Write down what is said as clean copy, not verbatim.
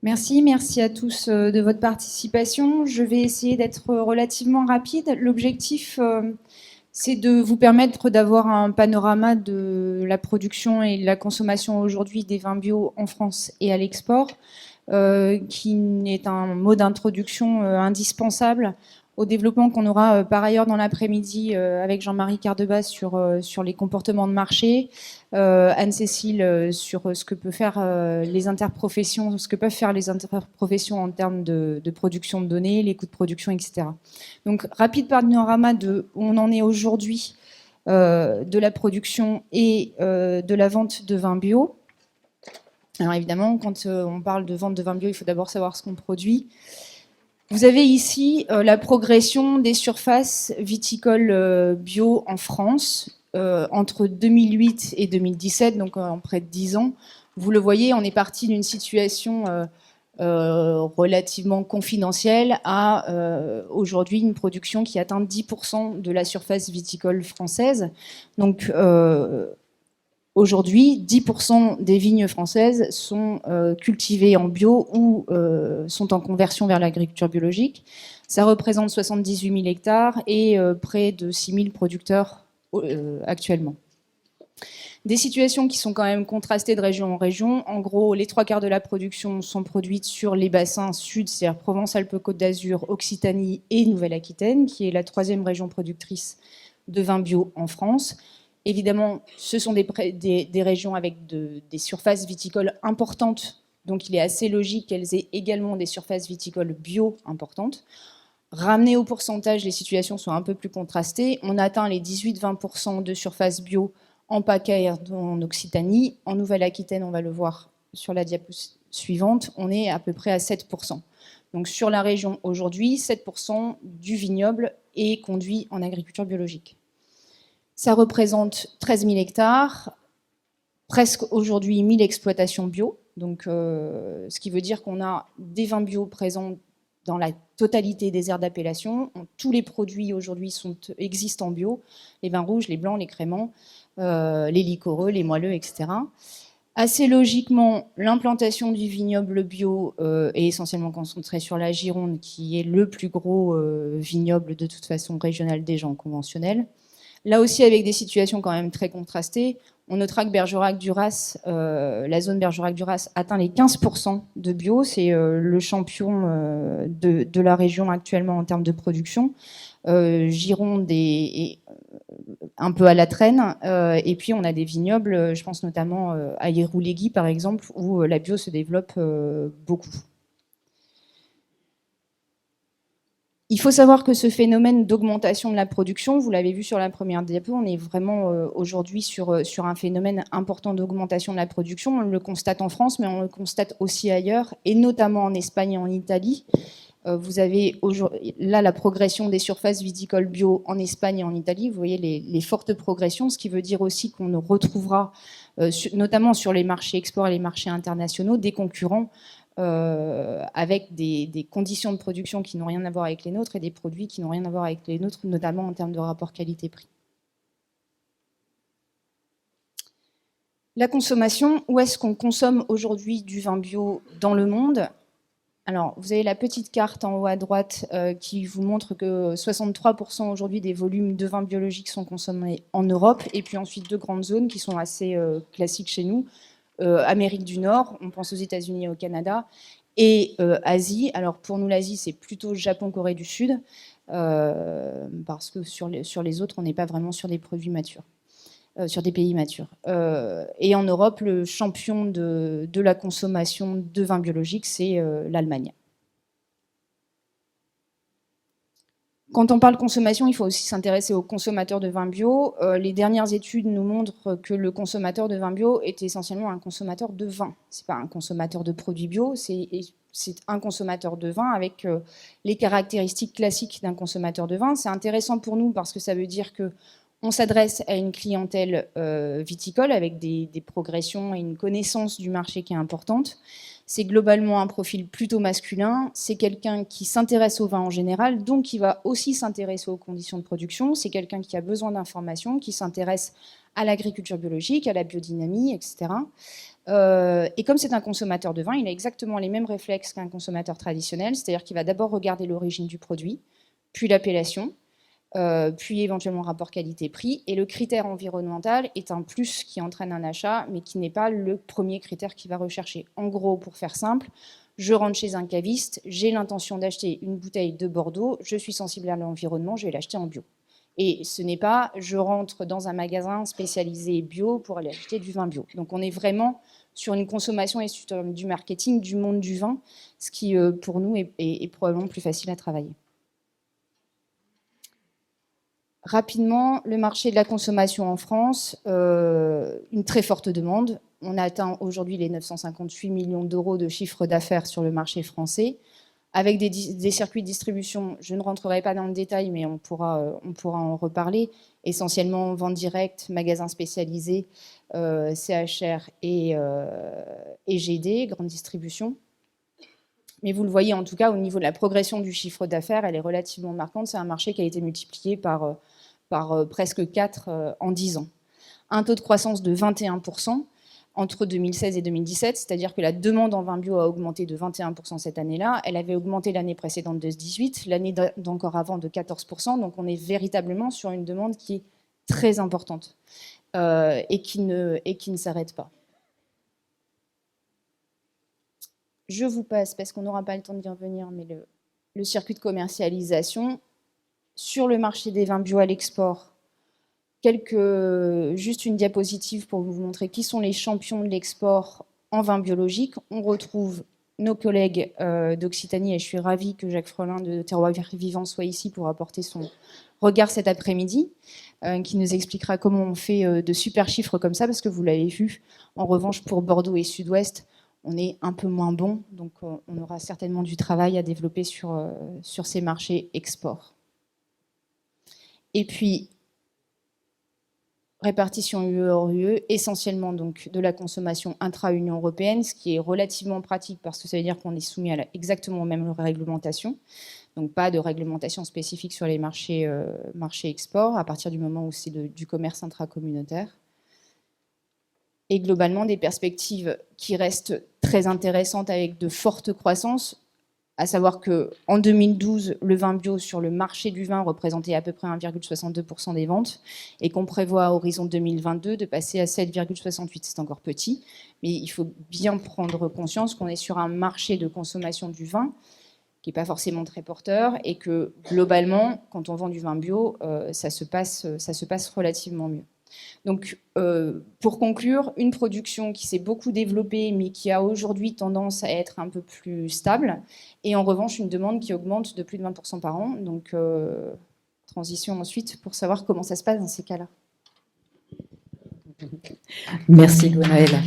Merci à tous de votre participation. Je vais essayer d'être relativement rapide. L'objectif, c'est de vous permettre d'avoir un panorama de la production et de la consommation aujourd'hui des vins bio en France et à l'export, qui est un mot d'introduction indispensable au développement qu'on aura par ailleurs dans l'après-midi avec Jean-Marie Cardebas sur les comportements de marché, Anne-Cécile sur ce que peut faire les interprofessions, ce que peuvent faire les interprofessions en termes de production de données, les coûts de production, etc. Donc, rapide panorama de où on en est aujourd'hui de la production et de la vente de vins bio. Alors évidemment, quand on parle de vente de vins bio, il faut d'abord savoir ce qu'on produit. Vous avez ici la progression des surfaces viticoles bio en France entre 2008 et 2017, donc en près de 10 ans. Vous le voyez, on est parti d'une situation relativement confidentielle à aujourd'hui une production qui atteint 10% de la surface viticole française. Donc aujourd'hui, 10% des vignes françaises sont cultivées en bio ou sont en conversion vers l'agriculture biologique. Ça représente 78 000 hectares et près de 6 000 producteurs actuellement. Des situations qui sont quand même contrastées de région en région. En gros, les 3/4 de la production sont produites sur les bassins sud, c'est-à-dire Provence-Alpes-Côte d'Azur, Occitanie et Nouvelle-Aquitaine, qui est la 3e région productrice de vins bio en France. Évidemment, ce sont des régions avec des surfaces viticoles importantes, donc il est assez logique qu'elles aient également des surfaces viticoles bio importantes. Ramenées au pourcentage, les situations sont un peu plus contrastées. On atteint les 18-20% de surface bio en PACA en Occitanie. En Nouvelle-Aquitaine, on va le voir sur la diapo suivante, on est à peu près à 7%. Donc sur la région aujourd'hui, 7% du vignoble est conduit en agriculture biologique. Ça représente 13 000 hectares, presque aujourd'hui 1000 exploitations bio, donc, ce qui veut dire qu'on a des vins bio présents dans la totalité des aires d'appellation. Tous les produits aujourd'hui existent en bio, les vins rouges, les blancs, les créments, les liquoreux, les moelleux, etc. Assez logiquement, l'implantation du vignoble bio est essentiellement concentrée sur la Gironde, qui est le plus gros vignoble de toute façon régional des gens conventionnels. Là aussi, avec des situations quand même très contrastées. On notera que Bergerac-Duras, la zone Bergerac-Duras atteint les 15% de bio. C'est le champion de la région actuellement en termes de production. Gironde est un peu à la traîne. Et puis, on a des vignobles, je pense notamment à Héroux-Léguy, par exemple, où la bio se développe beaucoup. Il faut savoir que ce phénomène d'augmentation de la production, vous l'avez vu sur la première diapo, on est vraiment aujourd'hui sur un phénomène important d'augmentation de la production. On le constate en France, mais on le constate aussi ailleurs, et notamment en Espagne et en Italie. Vous avez là la progression des surfaces viticoles bio en Espagne et en Italie. Vous voyez les fortes progressions, ce qui veut dire aussi qu'on retrouvera, notamment sur les marchés export et les marchés internationaux, des concurrents avec des conditions de production qui n'ont rien à voir avec les nôtres et des produits qui n'ont rien à voir avec les nôtres, notamment en termes de rapport qualité-prix. La consommation, où est-ce qu'on consomme aujourd'hui du vin bio dans le monde ? Alors, vous avez la petite carte en haut à droite qui vous montre que 63% aujourd'hui des volumes de vin biologique sont consommés en Europe, et puis ensuite 2 grandes zones qui sont assez classiques chez nous. Amérique du Nord, on pense aux États-Unis et au Canada, et Asie. Alors pour nous, l'Asie, c'est plutôt Japon, Corée du Sud, parce que sur les autres, on n'est pas vraiment sur des produits matures, sur des pays matures. Et en Europe, le champion de la consommation de vin biologique, c'est l'Allemagne. Quand on parle consommation, il faut aussi s'intéresser aux consommateurs de vin bio. Les dernières études nous montrent que le consommateur de vin bio est essentiellement un consommateur de vin. Ce n'est pas un consommateur de produits bio, c'est un consommateur de vin avec les caractéristiques classiques d'un consommateur de vin. C'est intéressant pour nous parce que ça veut dire que On s'adresse à une clientèle viticole avec des progressions et une connaissance du marché qui est importante. C'est globalement un profil plutôt masculin. C'est quelqu'un qui s'intéresse au vin en général, donc qui va aussi s'intéresser aux conditions de production. C'est quelqu'un qui a besoin d'informations, qui s'intéresse à l'agriculture biologique, à la biodynamie, etc. Et comme c'est un consommateur de vin, il a exactement les mêmes réflexes qu'un consommateur traditionnel, c'est-à-dire qu'il va d'abord regarder l'origine du produit, puis l'appellation, puis éventuellement rapport qualité-prix. Et le critère environnemental est un plus qui entraîne un achat, mais qui n'est pas le premier critère qu'il va rechercher. En gros, pour faire simple, je rentre chez un caviste, j'ai l'intention d'acheter une bouteille de Bordeaux, je suis sensible à l'environnement, je vais l'acheter en bio. Et ce n'est pas je rentre dans un magasin spécialisé bio pour aller acheter du vin bio. Donc on est vraiment sur une consommation et sur du marketing du monde du vin, ce qui pour nous est probablement plus facile à travailler. Rapidement, le marché de la consommation en France, une très forte demande. On a atteint aujourd'hui les 958 millions d'euros de chiffre d'affaires sur le marché français, avec des circuits de distribution. Je ne rentrerai pas dans le détail, mais on pourra en reparler. Essentiellement vente directe, magasins spécialisés, CHR et GD, grande distribution. Mais vous le voyez en tout cas, au niveau de la progression du chiffre d'affaires, elle est relativement marquante. C'est un marché qui a été multiplié par presque 4 en 10 ans. Un taux de croissance de 21% entre 2016 et 2017, c'est-à-dire que la demande en vin bio a augmenté de 21% cette année-là. Elle avait augmenté l'année précédente de 18%, l'année d'encore avant de 14%. Donc on est véritablement sur une demande qui est très importante et qui ne s'arrête pas. Je vous passe, parce qu'on n'aura pas le temps d'y revenir, mais le circuit de commercialisation. Sur le marché des vins bio à l'export, juste une diapositive pour vous montrer qui sont les champions de l'export en vin biologique. On retrouve nos collègues d'Occitanie, et je suis ravie que Jacques Frelin de Terroir Vivant soit ici pour apporter son regard cet après-midi, qui nous expliquera comment on fait de super chiffres comme ça, parce que vous l'avez vu, en revanche, pour Bordeaux et Sud-Ouest, on est un peu moins bon, donc on aura certainement du travail à développer sur ces marchés export. Et puis, répartition UE hors UE, essentiellement donc de la consommation intra-Union européenne, ce qui est relativement pratique parce que ça veut dire qu'on est soumis à exactement aux mêmes réglementations. Donc pas de réglementation spécifique sur les marchés export à partir du moment où c'est du commerce intracommunautaire. Et globalement, des perspectives qui restent très intéressantes avec de fortes croissances, à savoir qu'en 2012, le vin bio sur le marché du vin représentait à peu près 1,62% des ventes et qu'on prévoit à horizon 2022 de passer à 7,68%. C'est encore petit, mais il faut bien prendre conscience qu'on est sur un marché de consommation du vin qui n'est pas forcément très porteur et que globalement, quand on vend du vin bio, ça se passe relativement mieux. Donc, pour conclure, une production qui s'est beaucoup développée, mais qui a aujourd'hui tendance à être un peu plus stable, et en revanche, une demande qui augmente de plus de 20% par an. Donc, transition ensuite pour savoir comment ça se passe dans ces cas-là. Merci, Gwenaëlle.